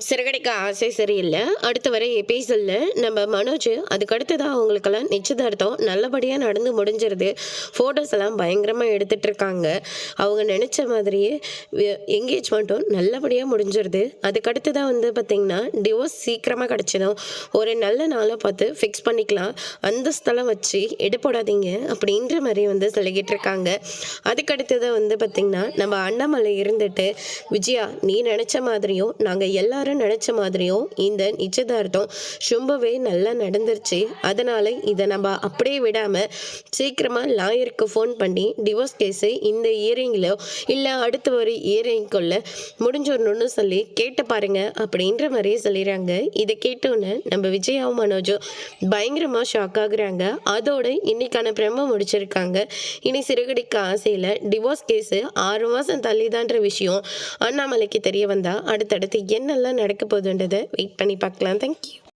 சிறகடிக்க ஆசை சரியில்லை. அடுத்து வர எபிசோடில் நம்ம மனோஜ் அதுக்கடுத்ததான் அவங்களுக்கெல்லாம் நிச்சயதார்த்தம் நல்லபடியாக நடந்து முடிஞ்சிருது. ஃபோட்டோஸ் எல்லாம் பயங்கரமாக எடுத்துகிட்டு இருக்காங்க. அவங்க நினச்ச மாதிரியே என்கேஜ்மெண்ட்டும் நல்லபடியாக முடிஞ்சிருது. அதுக்கடுத்ததான் பார்த்திங்கன்னா டிவோர்ஸ் சீக்கிரமாக கிடச்சிடும். ஒரு நல்ல நாளாக பார்த்து ஃபிக்ஸ் பண்ணிக்கலாம், அந்த ஸ்தலம் வச்சு எடுப்படாதீங்க அப்படின்ற மாதிரி சொல்லிக்கிட்டு இருக்காங்க. அதுக்கடுத்ததான் பார்த்திங்கன்னா நம்ம அண்ணாமலை இருந்துட்டு, விஜயா நீ நினச்ச மாதிரியும் நாங்கள் எல்லாரும் நினைச்ச மாதிரியும் இந்த நிச்சயதார்த்தம் ரொம்பவே நல்லா நடந்துருச்சு. அதனால இதை நம்ம அப்படியே விடாம சீக்கிரமா லாயருக்கு ஃபோன் பண்ணி டிவோர்ஸ் கேஸு இந்த இயரிங்ல இல்லை அடுத்து ஒரு இயரிங்குள்ள முடிஞ்சிடணும்னு சொல்லி கேட்டு பாருங்க அப்படின்ற மாதிரியே சொல்லிடுறாங்க. இதை கேட்டோன்னு நம்ம விஜயாவும் மனோஜும் பயங்கரமா ஷாக் ஆகுறாங்க. அதோட இன்னைக்கான பிரம்ம முடிச்சிருக்காங்க. இனி சிறுகடிக்க ஆசையில டிவோர்ஸ் கேஸு 6 மாசம் தள்ளிதான்ற விஷயம் அண்ணாமலைக்கு தெரிய வந்தா அடுத்தடுத்து என்னெல்லாம் நடக்க போகுதுன்றதை வெயிட் பண்ணி பார்க்கலாம். தேங்க்யூ.